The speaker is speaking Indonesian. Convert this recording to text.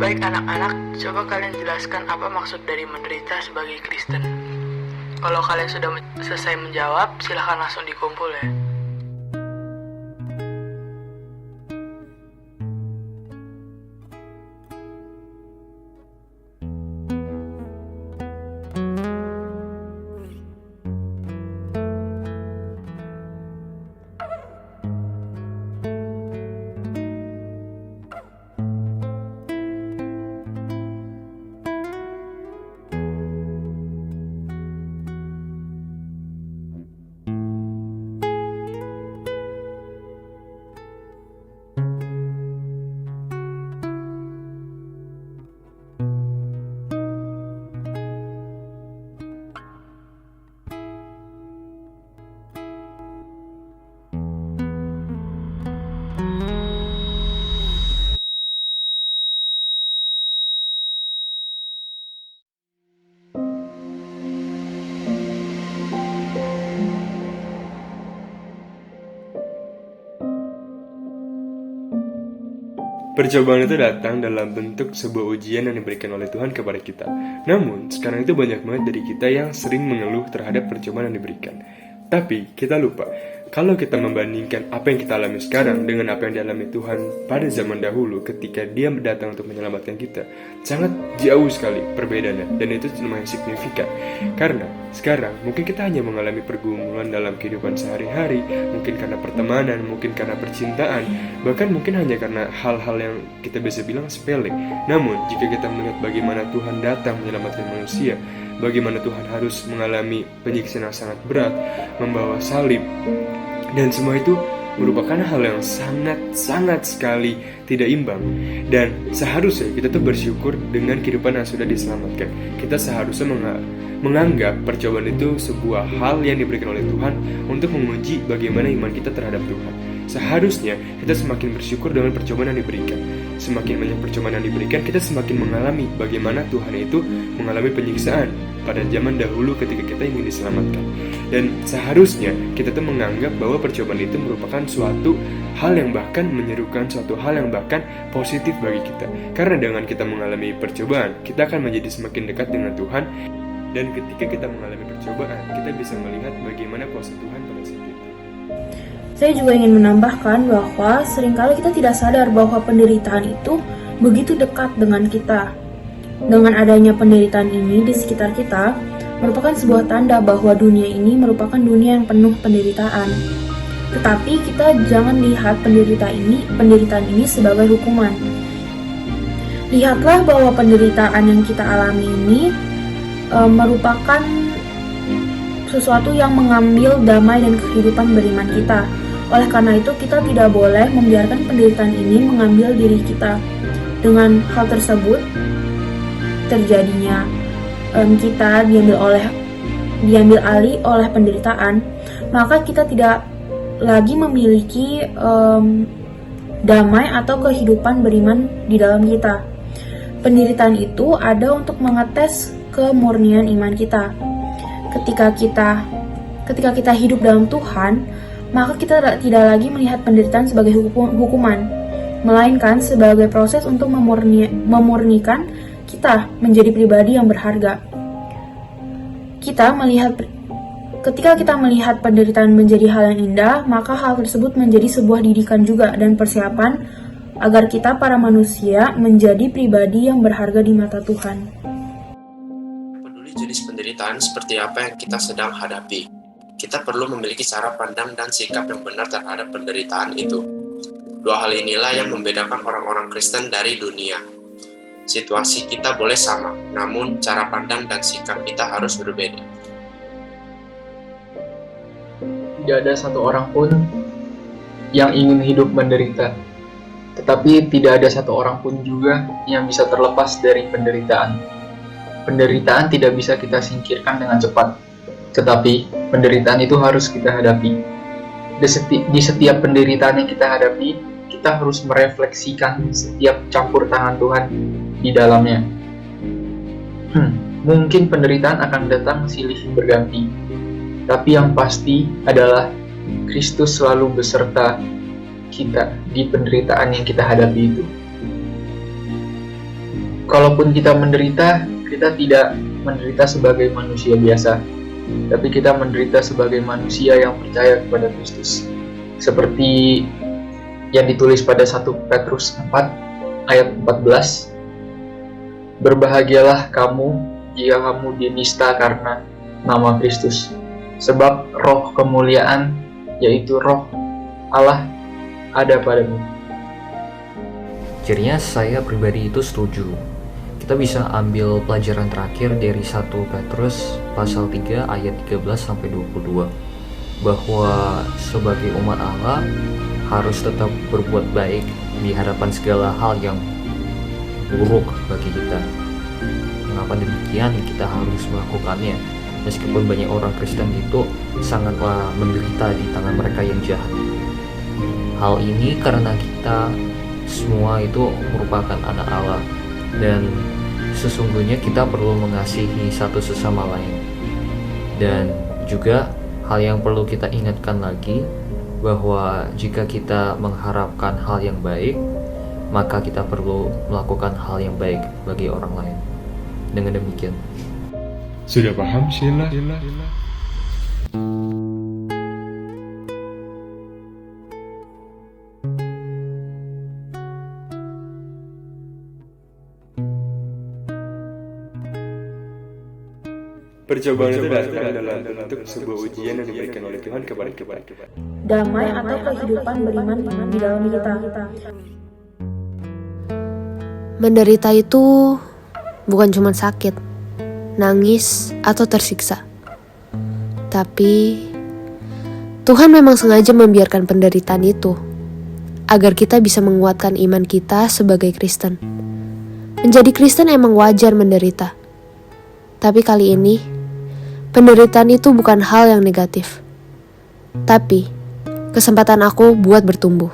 Baik anak-anak, coba kalian jelaskan apa maksud dari menderita sebagai Kristen. Kalau kalian sudah selesai menjawab, silahkan langsung dikumpul ya. Percobaan itu datang dalam bentuk sebuah ujian yang diberikan oleh Tuhan kepada kita. Namun, sekarang itu banyak banget dari kita yang sering mengeluh terhadap percobaan yang diberikan. Tapi, kita lupa, kalau kita membandingkan apa yang kita alami sekarang dengan apa yang dialami Tuhan pada zaman dahulu ketika Dia datang untuk menyelamatkan kita, sangat jauh sekali perbedaannya, dan itu lumayan signifikan. Karena sekarang mungkin kita hanya mengalami pergumulan dalam kehidupan sehari-hari, mungkin karena pertemanan, mungkin karena percintaan, bahkan mungkin hanya karena hal-hal yang kita bisa bilang sepele. Namun, jika kita melihat bagaimana Tuhan datang menyelamatkan manusia, bagaimana Tuhan harus mengalami penyiksaan yang sangat berat, membawa salib, dan semua itu merupakan hal yang sangat sekali tidak imbang. Dan seharusnya kita tuh bersyukur dengan kehidupan yang sudah diselamatkan. Kita seharusnya menganggap percobaan itu sebuah hal yang diberikan oleh Tuhan untuk menguji bagaimana iman kita terhadap Tuhan. Seharusnya kita semakin bersyukur dengan percobaan yang diberikan. Semakin banyak percobaan yang diberikan, kita semakin mengalami bagaimana Tuhan itu mengalami penyiksaan pada zaman dahulu ketika kita ingin diselamatkan. Dan seharusnya kita tuh menganggap bahwa percobaan itu merupakan suatu hal yang bahkan menyerukan, suatu hal yang bahkan positif bagi kita. Karena dengan kita mengalami percobaan, kita akan menjadi semakin dekat dengan Tuhan. Dan ketika kita mengalami percobaan, kita bisa melihat bagaimana kuasa Tuhan pada saat itu. Saya juga ingin menambahkan bahwa seringkali kita tidak sadar bahwa penderitaan itu begitu dekat dengan kita. Dengan adanya penderitaan ini di sekitar kita, merupakan sebuah tanda bahwa dunia ini merupakan dunia yang penuh penderitaan. Tetapi kita jangan lihat penderitaan ini sebagai hukuman. Lihatlah bahwa penderitaan yang kita alami ini merupakan sesuatu yang mengambil damai dan kehidupan beriman kita. Oleh karena itu, kita tidak boleh membiarkan penderitaan ini mengambil diri kita. Dengan hal tersebut, terjadinya kita diambil alih oleh penderitaan, maka kita tidak lagi memiliki damai atau kehidupan beriman di dalam kita. Penderitaan itu ada untuk mengetes kemurnian iman kita. Ketika kita hidup dalam Tuhan, maka kita tidak lagi melihat penderitaan sebagai hukuman, melainkan sebagai proses untuk memurnikan kita menjadi pribadi yang berharga. Ketika kita melihat penderitaan menjadi hal yang indah, maka hal tersebut menjadi sebuah didikan juga dan persiapan agar kita para manusia menjadi pribadi yang berharga di mata Tuhan. Peduli jenis penderitaan seperti apa yang kita sedang hadapi. Kita perlu memiliki cara pandang dan sikap yang benar terhadap penderitaan itu. Dua hal inilah yang membedakan orang-orang Kristen dari dunia. Situasi kita boleh sama, namun cara pandang dan sikap kita harus berbeda. Tidak ada satu orang pun yang ingin hidup menderita, tetapi tidak ada satu orang pun juga yang bisa terlepas dari penderitaan. Penderitaan tidak bisa kita singkirkan dengan cepat, tetapi penderitaan itu harus kita hadapi. Di setiap penderitaan yang kita hadapi, kita harus merefleksikan setiap campur tangan Tuhan di dalamnya. Mungkin penderitaan akan datang silih berganti, tapi yang pasti adalah Kristus selalu beserta kita di penderitaan yang kita hadapi itu. kalaupun kita menderita, kita tidak menderita sebagai manusia biasa, tapi kita menderita sebagai manusia yang percaya kepada Kristus. Seperti yang ditulis pada 1 Petrus 4 ayat 14. Berbahagialah kamu jika kamu dinista karena nama Kristus, sebab roh kemuliaan, yaitu roh Allah, ada padamu. Akhirnya saya pribadi itu setuju. Kita bisa ambil pelajaran terakhir dari 1 Petrus pasal 3 ayat 13-22, bahwa sebagai umat Allah harus tetap berbuat baik di hadapan segala hal yang buruk bagi kita. Mengapa demikian? Kita harus melakukannya meskipun banyak orang Kristen itu sangatlah menderita di tangan mereka yang jahat. Hal ini karena kita semua itu merupakan anak Allah, dan sesungguhnya kita perlu mengasihi satu sesama lain. Dan juga hal yang perlu kita ingatkan lagi, bahwa jika kita mengharapkan hal yang baik, maka kita perlu melakukan hal yang baik bagi orang lain. Dengan demikian, Sudah paham, Sheila? Percobaan itu datang dalam bentuk sebuah ujian yang diberikan oleh Tuhan kepada kita. Damai atau kehidupan beriman di dalam kita. Menderita itu bukan cuma sakit, nangis, atau tersiksa. Tapi Tuhan memang sengaja membiarkan penderitaan itu agar kita bisa menguatkan iman kita sebagai Kristen. Menjadi Kristen emang wajar menderita. Tapi kali ini, penderitaan itu bukan hal yang negatif. Tapi kesempatan aku buat bertumbuh.